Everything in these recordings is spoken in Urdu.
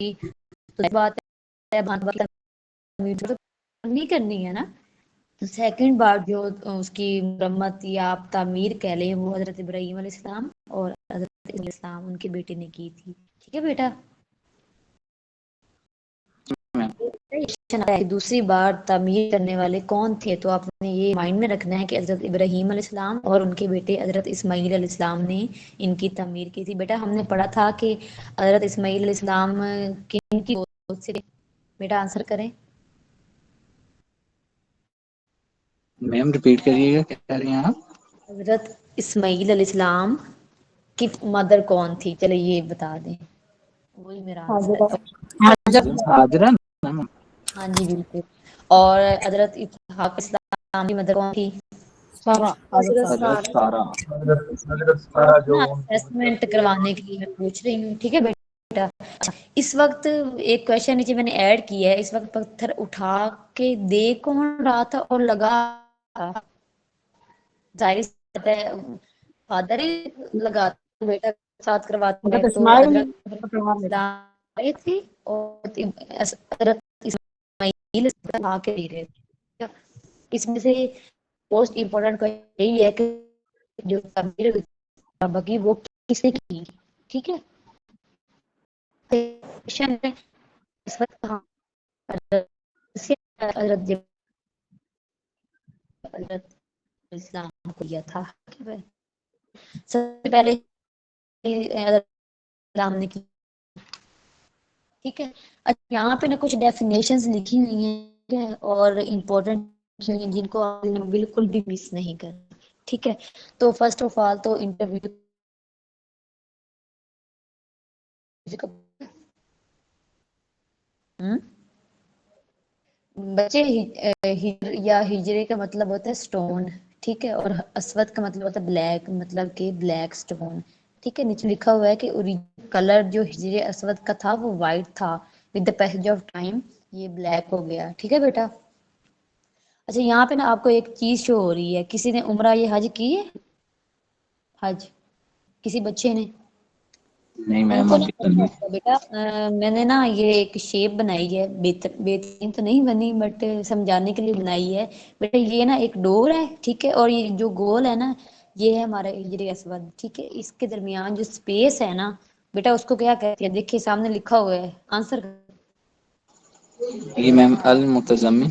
تو بات ہے نہیں کرنی ہے نا. سیکنڈ بار جو اس کی مرمت یا آپ تعمیر کہہ لیں وہ حضرت ابراہیم علیہ السلام اور حضرت علیہ السلام ان کے بیٹے نے کی تھی. ٹھیک ہے بیٹا. دوسری بار تعمیر کرنے والے کون تھے؟ تو آپ نے یہ مائنڈ میں رکھنا ہے کہ حضرت ابراہیم علیہ السلام اور ان کے بیٹے حضرت اسماعیل علیہ السلام نے ان کی تعمیر کی تھی. بیٹا ہم نے پڑھا تھا کہ حضرت اسماعیل علیہ السلام کن کی گود سے؟ بیٹا آنسر کریں. میم ریپیٹ کریے گا، کیا کہہ رہی ہیں آپ؟ حضرت اسماعیل علیہ السلام کی مدر کون تھی؟ چلے یہ بتا دیں. وہی میرا آنسر ہے. حاضرہ. ہاں جی بالکل. اور حضرت اسحاق اسلام کی مدر کون تھی؟ حضرت سارہ. نا اسسمنٹ کروانے کے لیے میں پوچھ رہی ہوں. ٹھیک ہے بیٹا. اس وقت ایک کوشچن نیچے میں نے ایڈ کیا ہے. اس وقت پتھر اٹھا کے دے کون رہا تھا اور لگا ظاہر فادر ہی لگاتے بیٹا ساتھ کرواتے ہیں. تو حضرت اسلام آئے تھے اور حضرت اسماعیل آ کے دے رہے تھے. اس میں سے موسٹ امپورٹنٹ یہی ہے کہ جو تعمیر کعبہ کی وہ کس نے کی. ٹھیک ہے. اس وقت حضرت اسلام کو دیا تھا. سب سے پہلے اسلام نے کی. ٹھیک ہے. اچھا یہاں پہ نا کچھ ڈیفینیشنز لکھی ہوئی ہیں اور امپورٹنٹ جن کو آپ نے بالکل بھی مس نہیں کرنا. ٹھیک ہے. تو فرسٹ آف آل تو انٹرویو بچے یا ہجرے کا مطلب ہوتا ہے سٹون. ٹھیک ہے. اور اسود کا مطلب ہوتا ہے بلیک، مطلب کہ بلیک سٹون. ٹھیک ہے. نیچے لکھا ہوا ہے کہ کلر جو ہجر اسود کا تھا وہ وائٹ تھا. With the passage of time یہ بلیک ہو گیا. ٹھیک ہے بیٹا. اچھا یہاں پہ نا آپ کو ایک چیز شو ہو رہی ہے. کسی نے عمرہ یہ حج کی ہے؟ حج کسی بچے نے؟ نہیں ان میم کو نا ابھی تو نہیں. بیٹا میں نے نا یہ ایک شیپ بنائی ہے. بہترین تو نہیں بنی بٹ سمجھانے کے لیے بنائی ہے. بیٹا یہ نا ایک ڈور ہے. ٹھیک ہے. اور یہ جو گول ہے نا یہ ہے ہمارا ہجر اسود. ٹھیک ہے. اس کے درمیان جو اسپیس ہے نا بیٹا اس کو کیا کہتے ہیں؟ دیکھیے سامنے لکھا ہوا ہے. آنسر یہ میم المتزمن.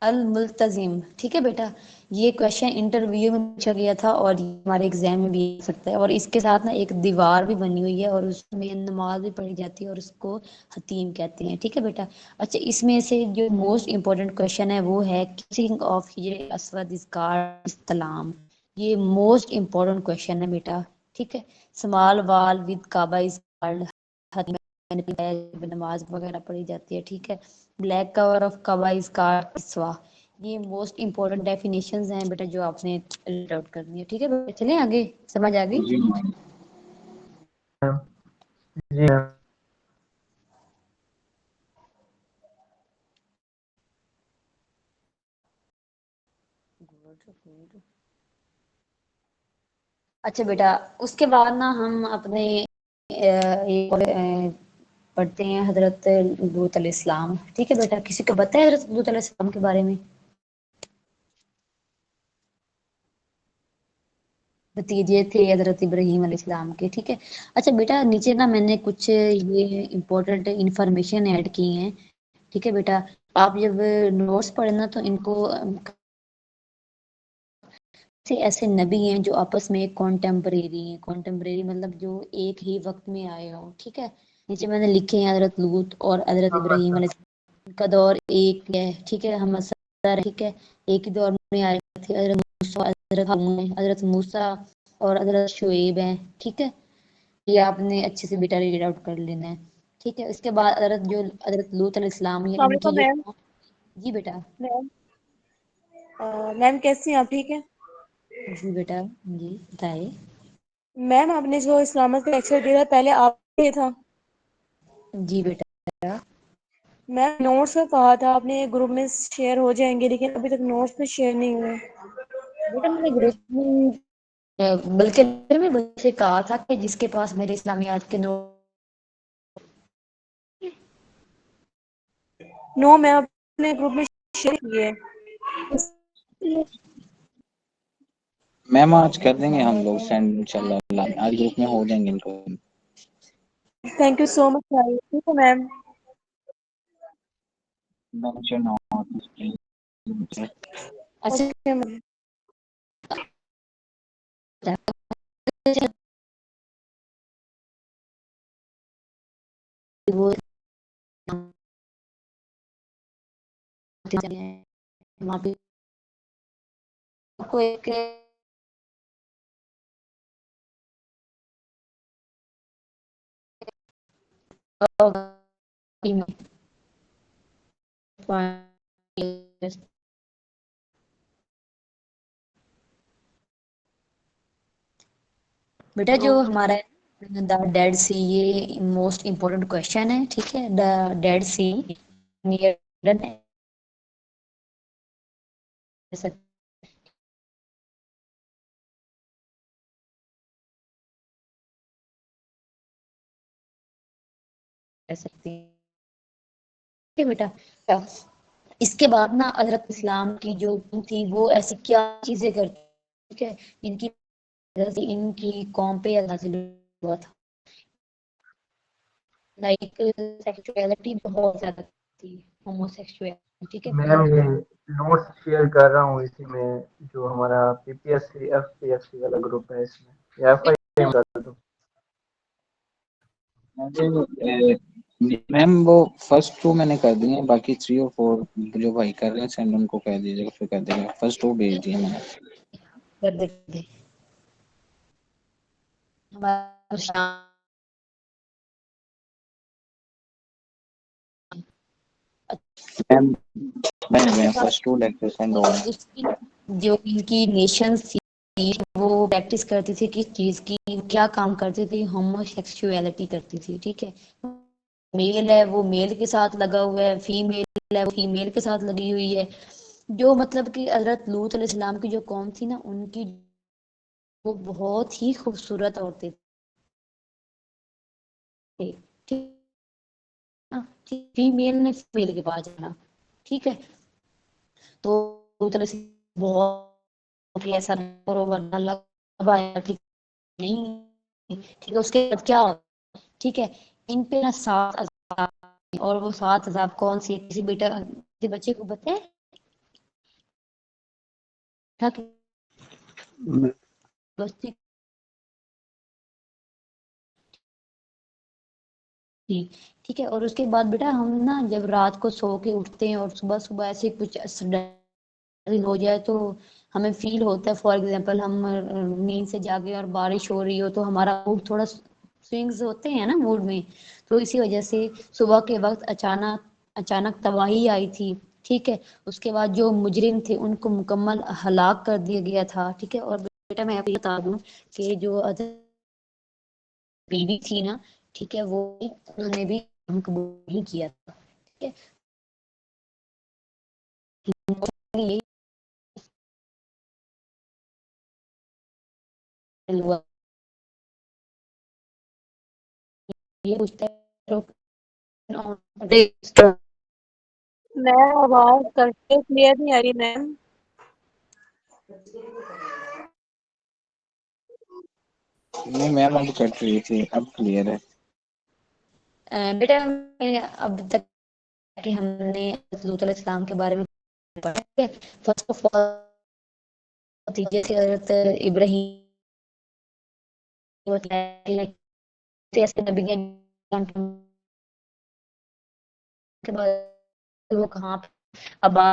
الملتزم. ٹھیک ہے بیٹا. یہ کوشچن انٹرویو میں پوچھا گیا تھا اور ہمارے ایگزام میں بھی آ سکتا ہے. اور اس کے ساتھ نا ایک دیوار بھی بنی ہوئی ہے اور اس میں نماز بھی پڑھی جاتی ہے اور اس کو حتیم کہتے ہیں. ٹھیک ہے بیٹا. اچھا اس میں سے جو موسٹ امپورٹنٹ کوشچن ہے وہ ہے کنگ آف ہجر اسود از کالڈ استلام. یہ موسٹ امپورٹنٹ کوشچن ہے بیٹا. ٹھیک ہے. سمال وال ود کعبہ از کالڈ نماز وغیرہ پڑھی جاتی ہے. ٹھیک ہے. Black cover of Kaaba is called کسوہ. یہ موسٹ امپورٹنٹ ڈیفینیشنز ہیں بیٹا جو آپ نے ریڈ آؤٹ کرنی ہے. ٹھیک ہے بیٹا. چلیں آگے. سمجھ آ گئی؟ جی میم. جی اچھا بیٹا اس کے بعد نا ہم اپنے پڑھتے ہیں حضرت لوط علیہ السلام. ٹھیک ہے بیٹا. کسی کو پتہ ہے حضرت لوط علیہ السلام کے بارے میں؟ بھتیجے تھے حضرت ابراہیم علیہ السلام کے. ٹھیک ہے. اچھا بیٹا نیچے نا میں نے کچھ یہ امپورٹنٹ انفارمیشن ایڈ کی ہیں. ٹھیک ہے بیٹا. آپ جب نوٹس پڑھنا تو ان کو ایسے نبی ہیں جو آپس میں کانٹمپریری ہیں. کانٹمپریری مطلب جو ایک ہی وقت میں آئے ہو. ٹھیک ہے. نیچے میں نے لکھے ہیں حضرت لوط اور حضرت ابراہیم علیہ السلام. ان کا دور ایک ہے. ٹھیک ہے. ہم ٹھیک ہے ایک ہی دور میں آئے تھے. حضرت موسیٰ اور حضرت شعیب ہیں. ٹھیک ہے. یہ آپ نے اچھے سے بیٹا ریڈ آؤٹ کر لینا ہے. ٹھیک ہے. اس کے بعد حضرت لوط علیہ السلام ہے السلام ان کی علیکم جو میم. جی بیٹا. میم کیسی ہیں آپ؟ ٹھیک ہے جی بیٹا. جی بتائیے. میم آپ نے جو اسلامت کا لیکچر دیا تھا پہلے آپ یہ تھا جی بیٹا. میم نوٹس میں کہا تھا آپ نے گروپ میں شیئر ہو جائیں گے لیکن ابھی تک نوٹس میں شیئر نہیں ہوئے. بیٹا میں نے گروپ میں بلکہ میں سے کہا تھا کہ جس کے پاس میرے اسلامیات کے نوٹ نو میں اپنے گروپ میں شیئر کی ہے. میم آج کر دیں گے ہم لوگ سینڈ انشاءاللہ آج گروپ میں ہو جائیں گے ان کو. تھینک یو سو مچ. ٹھیک ہے میم. اچھا اوکے میم. وہ وہاں پہ کو ایک بیٹا جو ہمارا دا ڈیڈ سی یہ موسٹ امپورٹنٹ کوشچن ہے. ٹھیک ہے. دا ڈیڈ سی کر سکتی ہے بیٹا. اس کے بعد نا حضرت اسلام کی جو تھی وہ ایسی کیا چیزیں کرتی. ٹھیک ہے. ان کی قوم پہ نازل ہوا تھا. لائک سیکسولیٹی بہت زیادہ تھی. ہوموسیکسولیٹی. ٹھیک ہے. میم یہ نوٹس شیئر کر رہا ہوں اسی میں جو ہمارا P P S C F P S C والا گروپ ہے اس میں یا ایف آئی کر دو. میم وہ فرسٹ ٹو میں نے کر دی ہیں باقی 3 اور 4 جو بھائی کر رہے ہیں سینڈ ان کو کہہ دیجیے گا پھر کر دیں گے. فرسٹ 2 بھیج دیے میں نے. کر دیتے ہمارا میم میں فرسٹ 2 لیکچر سینڈ ہو گئے. اس کی جو ان کی نیشنز تھی وہ پریکٹس کرتی تھی کس چیز کی. کیا کام کرتی تھی. ہومو سیکسولیٹی کرتی تھی. ٹھیک ہے. میل ہے وہ میل کے ساتھ لگا ہوا ہے. فیمیل ہے وہ فیمیل کے ساتھ لگی ہوئی ہے. جو مطلب کہ حضرت لوط علیہ السلام کی جو قوم تھی نا ان کی وہ بہت ہی خوبصورت عورتیں تھی. فیمیل نے فیمیل کے پاس جانا. ٹھیک ہے. تو بہت ایسا نہیں. ٹھیک ہے. اس کے بعد کیا ہوتا. ٹھیک ہے. ان پہ نا 7 عذاب اور وہ 7 عذاب کون سی کسی بیٹا کسی بچے کو بتائے. بستی ٹھیک ہے. اور اس کے بعد بیٹا ہم نا جب رات کو سو کے اٹھتے ہیں اور صبح صبح ایسے کچھ ہو جائے تو ہمیں فیل ہوتا ہے. فار ایگزامپل ہم نیند سے جاگے اور بارش ہو رہی ہو تو ہمارا موڈ تھوڑا سوئنگز ہوتے ہیں نا موڈ میں. تو اسی وجہ سے صبح کے وقت اچانک تباہی آئی تھی. ٹھیک ہے. اس کے بعد جو مجرم تھے ان کو مکمل ہلاک کر دیا گیا تھا. ٹھیک ہے. اور بیٹا میں ابھی بتا دوں کہ جو بیوی تھی نا ٹھیک ہے وہ انہوں نے بھی قبول ہی کیا تھا. ٹھیک ہے. یہ میم آواز کرتے کلیئر نہیں آ رہی میم. نہیں میم اب کٹ رہی تھی اب کلیئر ہے. بیٹا اب تک کہ ہم نے لوط علیہ السلام کے بارے میں پڑھا. فرسٹ آف آل جیسے حضرت ابراہیم ایسے نبی کے بعد وہ کہاں ابا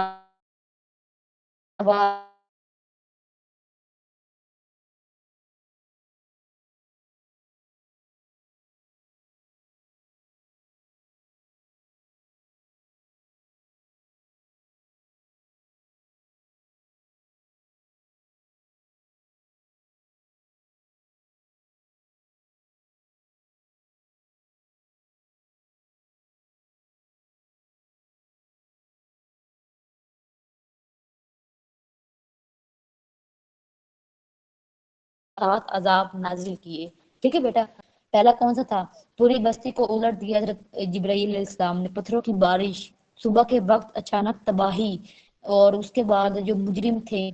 عذاب نازل کیے. ٹھیک ہے بیٹا. پہلا کون سا تھا. پوری بستی کو الٹ دیا حضرت جبرائیل علیہ السلام نے. پتھروں کی بارش صبح کے وقت اچانک تباہی اور اس کے بعد جو مجرم تھے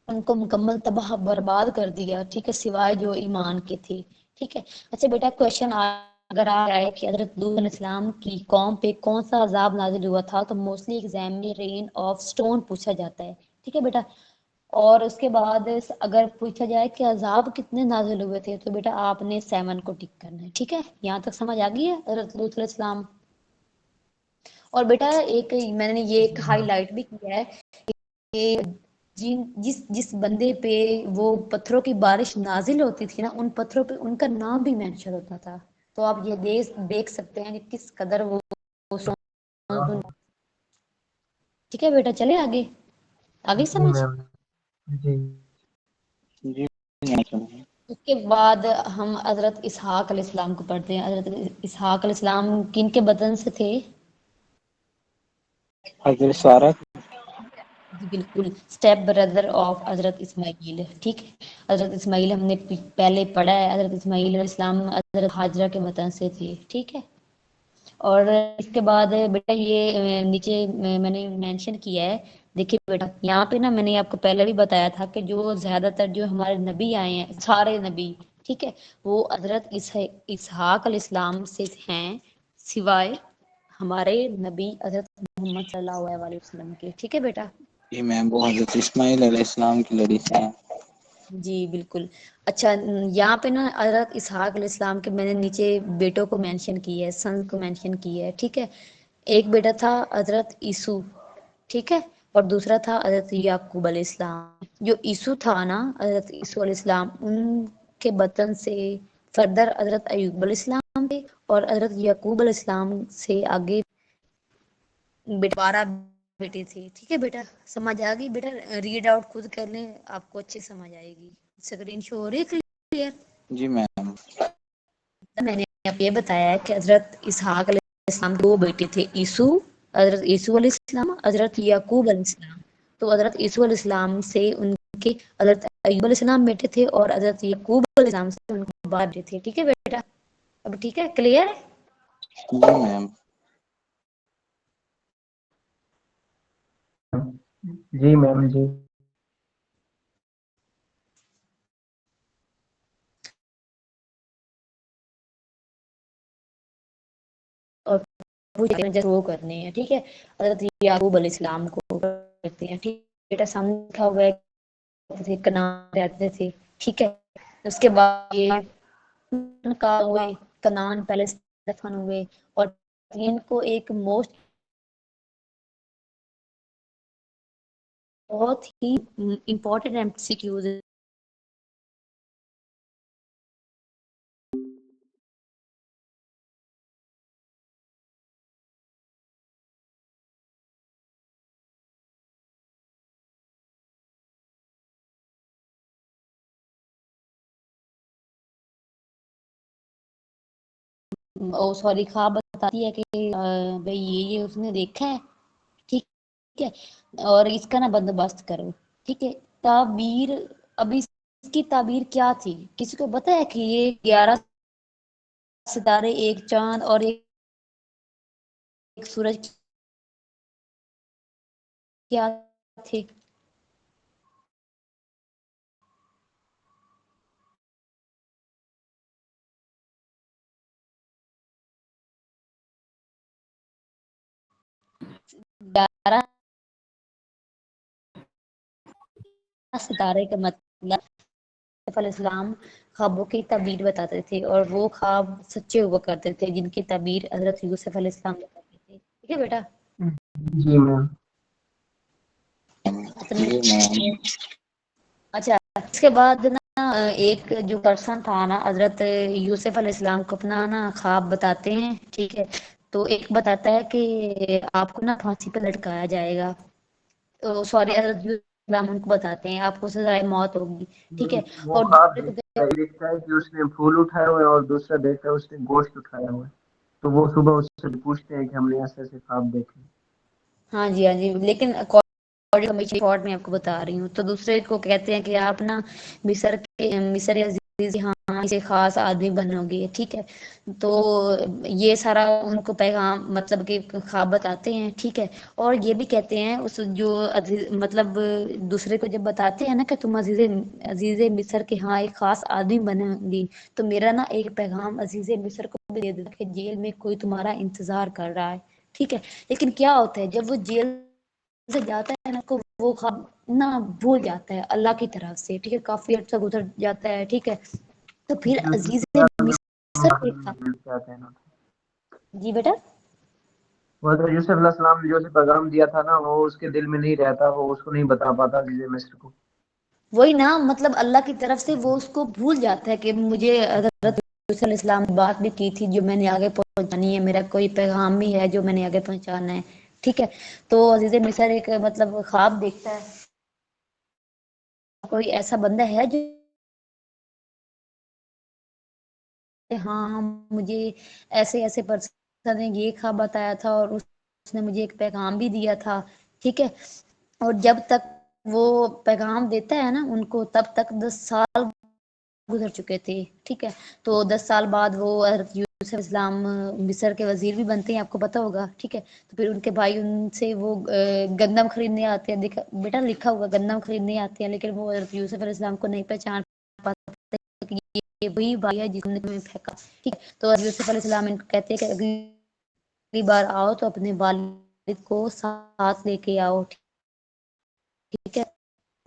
ان کو مکمل تباہ برباد کر دیا، ٹھیک ہے، سوائے جو ایمان کے تھے، ٹھیک ہے۔ اچھا بیٹا کوشچن اگر آ رہا ہے کہ حضرت لوط علیہ السلام کی قوم پہ کون سا عذاب نازل ہوا تھا، تو موسٹلی ایگزام میں رین آف سٹون پوچھا جاتا ہے، ٹھیک ہے بیٹا۔ اور اس کے بعد اگر پوچھا جائے کہ عذاب کتنے نازل ہوئے تھے، تو بیٹا آپ نے 7 کو ٹک کرنا ہے، ٹھیک ہے۔ یہاں تک سمجھ آ گئی ہے حضرت لوط علیہ السلام؟ اور بیٹا ایک میں نے یہ ایک ہائی لائٹ بھی کیا ہے کہ جس بندے پہ وہ پتھروں کی بارش نازل ہوتی تھی نا، ان پتھروں پہ ان کا نام بھی مینشن ہوتا تھا، تو آپ یہ دیکھ سکتے ہیں کہ کس قدر وہ ٹھیک ہے بیٹا۔ چلے آگے جی سمجھ۔ میم جی جی میم۔ اس کے بعد ہم حضرت اسحاق علیہ السلام کو پڑھتے ہیں۔ حضرت اسحاق علیہ السلام کن کے بدن سے تھے؟ حضرت سارہ۔ جی بالکل، اسٹیپ بردر آف حضرت اسماعیل، ٹھیک ہے۔ حضرت اسماعیل ہم نے پہلے پڑھا ہے، حضرت اسماعیل علیہ السلام حضرت ہاجرہ کے وطن سے تھے، ٹھیک ہے۔ اور اس کے بعد بیٹا یہ نیچے میں نے مینشن کیا ہے، دیکھیے بیٹا یہاں پہ نا میں نے آپ کو پہلے بھی بتایا تھا کہ جو زیادہ تر جو ہمارے نبی آئے ہیں، سارے نبی، ٹھیک ہے، وہ حضرت اسحاق علیہ السلام سے ہیں، سوائے ہمارے نبی حضرت محمد صلی اللہ علیہ وسلم کے، ٹھیک ہے بیٹا۔ جی میم، وہ حضرت اسماعیل علیہ السلام کی لڑی سے ہیں۔ جی بالکل۔ اچھا یہاں پہ نا حضرت اسحاق علیہ السلام کے میں نے نیچے بیٹوں کو مینشن کی ہے، سن کو مینشن کی ہے، ٹھیک ہے۔ ایک بیٹا تھا حضرت عیسو، ٹھیک ہے، اور دوسرا تھا حضرت یعقوب علیہ السلام۔ جو عیسو تھا نا، حضرت عیسو علیہ السلام، ان کے بطن سے فردر حضرت ایوب علیہ السلام تھے، اور حضرت یعقوب علیہ السلام سے آگے 12 بیٹے تھے، ٹھیک ہے بیٹا۔ سمجھ آ گئی بیٹا؟ ریڈ آؤٹ خود کر لیں، آپ کو اچھے سمجھ آئے گی۔ اسکرین شو ہو رہی ہے کلیئر؟ جی میم۔ میں نے آپ یہ بتایا ہے کہ حضرت اسحاق علیہ السلام 2 بیٹے تھے، حضرت عیسو علیہ السلام، حضرت یعقوب علیہ السلام۔ تو حضرت عیسو علیہ السلام سے ان کے حضرت ایوب علیہ السلام بیٹے تھے، اور حضرت یعقوب علیہ السلام سے ان کے باپ بیٹے تھے، ٹھیک ہے بیٹا۔ اب ٹھیک ہے، کلیئر ہے؟ جی میم۔ جی میم جی اور وہ کرنے ہیں، ٹھیک ہے۔ حضرت یعقوب علیہ السلام کو کرتے ہیں، ٹھیک ہے بیٹا۔ سامنے لکھا ہوا ہے کنعان رہتے تھے، ٹھیک ہے۔ اس کے بعد یہ کا ہوئے، کنعان پہلے دفن ہوئے، اور ان کو ایک موسٹ بہت ہی important M C Qs sorry خواب بتاتی ہے کہ بھئی یہ اس نے دیکھا ہے، ٹھیک ہے، اور اس کا نا بندوبست کرو، ٹھیک ہے۔ تعبیر، ابھی اس کی تعبیر کیا تھی؟ کسی کو پتا ہے کہ یہ 11 ستارے، ایک چاند اور ایک سورج کیا تھے؟ گیارہ ستارے کا مطلب علیہ السلام خوابوں کی تعبیر بتاتے تھے، اور وہ خواب سچے ہوا کرتے تھے جن کی تعبیر حضرت یوسف علیہ السلام بتاتے تھے، ٹھیک ہے بیٹا۔ جی میم جی میم۔ اچھا اس کے بعد نا ایک جو پرسن تھا نا، حضرت یوسف علیہ السلام کو اپنا نا خواب بتاتے ہیں، ٹھیک ہے۔ تو ایک بتاتا ہے کہ آپ کو نا پھانسی پہ لٹکایا جائے گا، تو سوری حضرت یوسف علیہ السلام ان کو بتاتے ہیں آپ کو سزائے موت ہوگی، ٹھیک ہے۔ وہ اور خواب دوسرے کو دیکھتا ہے کہ اس نے پھول اٹھائے ہوئے اور دوسرا دیکھتا ہے اس نے گوشت اٹھایا ہوا ہے، تو وہ صبح اس سے پوچھتے ہیں کہ ہم نے ایسے ایسے خواب دیکھے۔ ہاں جی لیکن شارٹ میں آپ کو بتا رہی ہوں، تو دوسرے کو کہتے ہیں کہ آپ نا مصر یا ہاں اسے خاص آدمی بنو گے، ٹھیک ہے، تو یہ سارا ان کو پیغام مطلب کہ خواب بتاتے ہیں، ٹھیک ہے، اور یہ بھی کہتے ہیں اس جو مطلب دوسرے کو جب بتاتے ہیں نا کہ تم عزیز مصر کے ہاں ایک خاص آدمی بنے گی، تو میرا نا ایک پیغام عزیز مصر کو بھی دے دیتا کہ جیل میں کوئی تمہارا انتظار کر رہا ہے، ٹھیک ہے، لیکن کیا ہوتا ہے جب وہ جیل سے جاتا ہے نا تو وہ خواب نہ بھول جاتا ہے اللہ کی طرف سے، ٹھیک ہے، کافی عرصہ گزر جاتا ہے، ٹھیک ہے، تو پھر عزیز مصر کے کہتے ہیں نا، جی بیٹا وہ تو یوسف علیہ السلام نے جو اسے پیغام دیا تھا نا وہ اس کے دل میں نہیں رہتا، وہ اس کو نہیں بتا پاتا عزیز مصر کو. وہی نا مطلب اللہ کی طرف سے وہ اس کو بھول جاتا ہے کہ مجھے حضرت علیہ السلام بات بھی کی تھی جو میں نے آگے پہنچانی ہے، میرا کوئی پیغام بھی ہے جو میں نے آگے پہنچانا ہے، ٹھیک ہے، تو عزیز مصر ایک مطلب خواب دیکھتا ہے کوئی ایسا بندہ ہے جو ہاں مجھے ایسے ایسے پرسن نے یہ خواب بتایا تھا اور اس نے مجھے ایک پیغام بھی دیا تھا، ٹھیک ہے، اور جب تک وہ پیغام دیتا ہے نا ان کو تب تک 10 سال گزر چکے تھے، ٹھیک ہے، تو 10 سال بعد وہ حضرت یوسف علیہ السلام مصر کے وزیر بھی بنتے ہیں، آپ کو پتا ہوگا، ٹھیک ہے، تو پھر ان کے بھائی ان سے وہ گندم خریدنے آتے ہیں، بیٹا لکھا ہوا گندم خریدنے آتے ہیں، لیکن وہ حضرت یوسف علیہ السلام کو نہیں پہچان پاتے کہ یہ وہی بھائی ہے جس نے تمہیں پھینکا، ٹھیک ہے، تو حضرت یوسف علیہ السلام ان کو کہتے ہیں کہ اگلی بار آؤ تو اپنے والد کو ساتھ لے کے آؤ، ٹھیک ہے،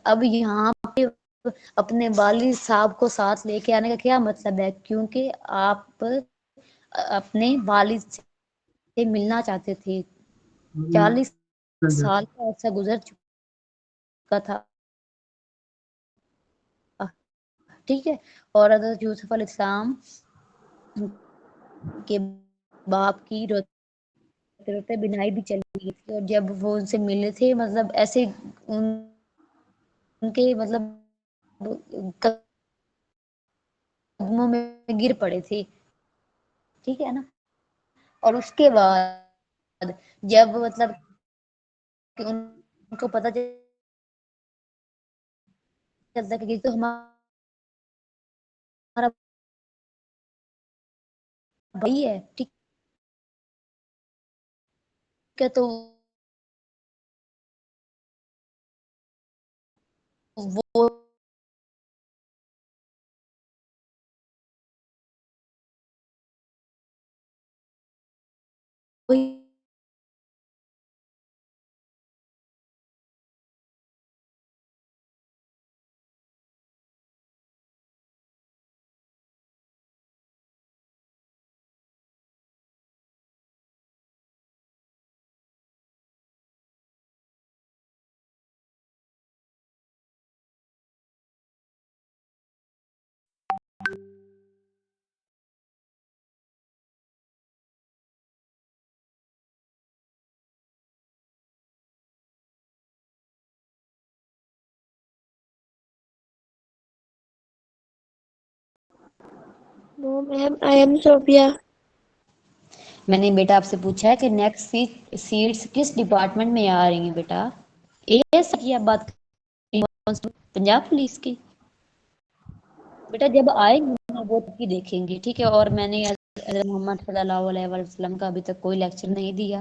اب یہاں پہ اپنے والد صاحب کو ساتھ لے کے آنے کا کیا مطلب ہے، کیونکہ آپ اپنے والد سے ملنا چاہتے تھے، 40 سال کا عرصہ گزر چکا تھا، ٹھیک ہے، اور حضرت یوسف علیہ السلام کے باپ کی روتے روتے بینائی بھی چلی گئی تھی، اور جب وہ ان سے ملے تھے مطلب ایسے ان کے مطلب قدموں میں گر پڑے تھے، ٹھیک ہے نا، اور اس کے بعد جب مطلب کہ ان کو پتہ چلتا کہ یہ تو ہمارا بھائی ہے، ٹھیک ہے، تو وہ No, ma'am, I am Sophia. میں نے بیٹا آپ سے پوچھا ہے کہ نیکسٹ سیٹس کس ڈپارٹمنٹ میں آ رہی ہیں بیٹا، اے ایس کی آپ بات کر رہی ہیں، پنجاب پولیس کی، بیٹا جب آئیں گے نا وہ تب ہی دیکھیں گے، ٹھیک ہے، اور میں نے حضرت محمد صلی اللہ علیہ وسلم کا ابھی تک کوئی لیکچر نہیں دیا،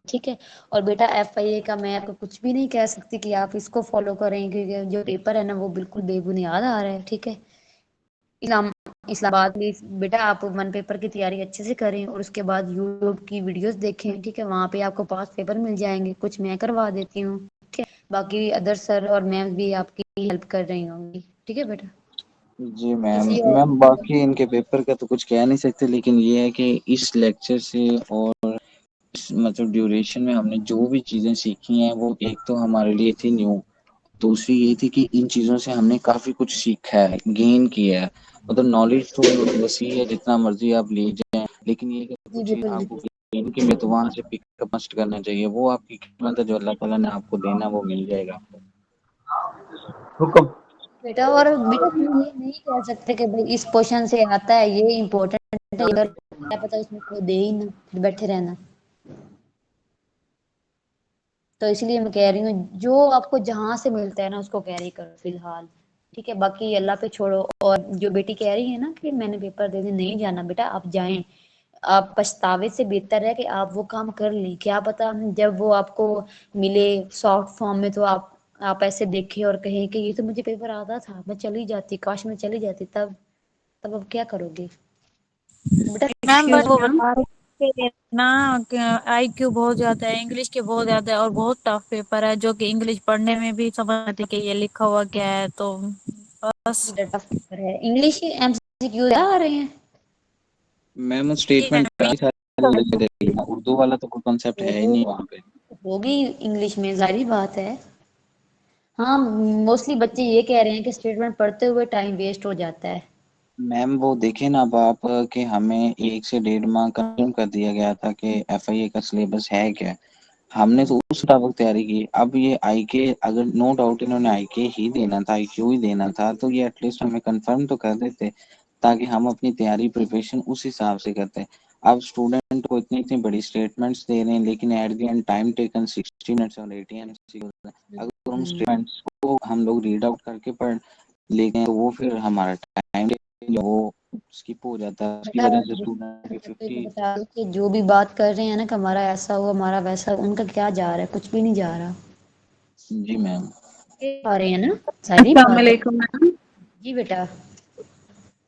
ٹھیک ہے، اور بیٹا ایف آئی اے کا میں آپ کو کچھ بھی نہیں کہہ سکتی کہ آپ اس کو فالو کریں، کیونکہ جو پیپر ہے نا وہ بالکل بے بنیاد آ رہا ہے، ٹھیک ہے، اسلام آباد میں بیٹا آپ 1 پیپر کی تیاری اچھے سے کریں اور اس کے بعد یوٹیوب کی ویڈیوز دیکھیں، ٹھیک ہے، وہاں پہ آپ کو 5 پیپر مل جائیں گے، کچھ میں کروا دیتی ہوں، ٹھیک ہے، باقی ادر سر اور میم بھی آپ کی ہیلپ کر رہی ہوں گی، ٹھیک ہے بیٹا، جی میم، کسی اور میم باقی ان کے پیپر کا تو کچھ کہہ نہیں سکتے، لیکن یہ ہے کہ اس لیکچر سے اور مطلب ڈیوریشن میں ہم نے جو بھی چیزیں سیکھی ہیں وہ ایک تو ہمارے لیے تھی نیو، دوسری یہ تھی کہ ان چیزوں سے ہم نے کافی کچھ سیکھا ہے، گین کیا ہے، مطلب نالج تو وسیع ہے جتنا مرضی آپ لے جائیں، لیکن یہ کہ جی کچھ بالکل آپ کو بالکل گین کی میں تو وہاں سے پک اپ مسٹ کرنا چاہیے، وہ آپ کی قسمت ہے، جو اللہ تعالیٰ نے آپ کو دینا وہ مل جائے گا آپ کو. حکم. بیٹا، اور بیٹا ہم یہ نہیں کہہ سکتے کہ بھائی اس پوشن سے آتا ہے یہ امپورٹنٹ ہے، کیا پتا اس میں کوئی دے ہی نہ، پھر بیٹھے رہنا، تو اس لیے میں کہہ رہی ہوں جو آپ کو جہاں سے ملتا ہے نا اس کو کیری کرو فی الحال. ٹھیک ہے، باقی اللہ پہ چھوڑو. اور جو بیٹی کہہ رہی ہے نا کہ میں نے پیپر دے دیں، نہیں جانا بیٹا، آپ جائیں. آپ پچھتاوے سے بہتر ہے کہ آپ وہ کام کر لیں. کیا پتا جب وہ آپ کو ملے سافٹ فارم میں تو آپ ایسے دیکھیں اور کہیں کہ یہ تو مجھے پیپر آتا تھا، میں چلی جاتی، کاش میں چلی جاتی. تب اب کیا کرو گے بیٹا؟ میم بٹ ایکسکیوز وہ میم. بتا رہے تھے نا کہ آئی کیو بہت زیادہ ہے، انگلش کے بہت زیادہ ہے اور بہت ٹف پیپر ہے، جو کہ انگلش پڑھنے میں بھی سمجھ آتی کہ یہ لکھا ہوا کیا ہے. تو بس ٹف پیپر ہے. انگلش کے MCQ آ رہے ہیں. میم اسٹیٹمنٹ اردو والا تو کوئی کنسیپٹ ہے ہی وہ نہیں وہاں پہ. ہوگی انگلش میں، ظاہری بات ہے. ہاں موسٹلی بچے یہ کہہ رہے ہیں کہ اسٹیٹمنٹ پڑھتے ہوئے ٹائم ویسٹ ہو جاتا ہے. میم وہ دیکھیں نا اب آپ کہ ہمیں 1 سے 1.5 ماہ کنفرم کر دیا گیا تھا کہ FIA کا سلیبس ہے کیا. ہم نے تو اس مطابق تیاری کی. اب یہ آئی کے اگر نو ڈاؤٹ انہوں نے آئی کے ہی دینا تھا، IQ ہی دینا تھا، تو یہ ایٹ لیسٹ ہمیں کنفرم تو کر دیتے تاکہ ہم اپنی تیاری پریپریشن اس حساب سے کرتے. اب اسٹوڈنٹ کو اتنی بڑی اسٹیٹمنٹس دے رہے ہیں لیکن at the end time taken 60 minutes اور 80 MCQ. اگر ہم اسٹوڈنٹس کو ہم لوگ ریڈ آؤٹ کر کے پڑھ لیکن وہ پھر ہمارا ٹائم وہ اسکپ ہو جاتا ہے، اس کی بیٹا وجہ سے اسٹوڈنٹ کی کو یہ 50. بتا دو کہ جو بھی بات کر رہے ہیں نا کہ ہمارا ایسا ہوا ہمارا ویسا، ان کا کیا جا رہا ہے؟ کچھ بھی نہیں جا رہا. جی میم. آ رہے ہیں نا، ظاہری السلام بات ہے. علیکم میم. جی بیٹا.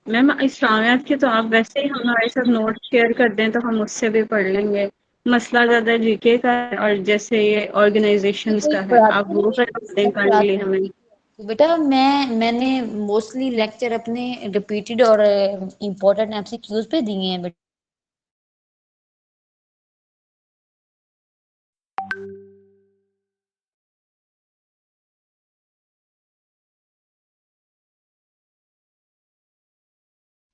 میم اسلامیات کے تو آپ ویسے ہی ہمارے ساتھ نوٹ شیئر کر دیں تو ہم اس سے بھی پڑھ لیں گے. مسئلہ زیادہ GK کا ہے اور جیسے یہ آرگنائزیشنز کوئی کا ہے، پڑھاتا آپ نہیں وہ ہے، دیں کائنڈلی پڑھاتا ہمیں. تو بیٹا میں نے موسٹلی لیکچر اپنے ریپیٹڈ اور امپورٹنٹ MCQs پہ دیے ہیں بیٹا.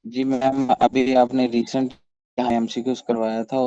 جی میم ابھی آپ نے ریسنٹ MCQs کروایا تھا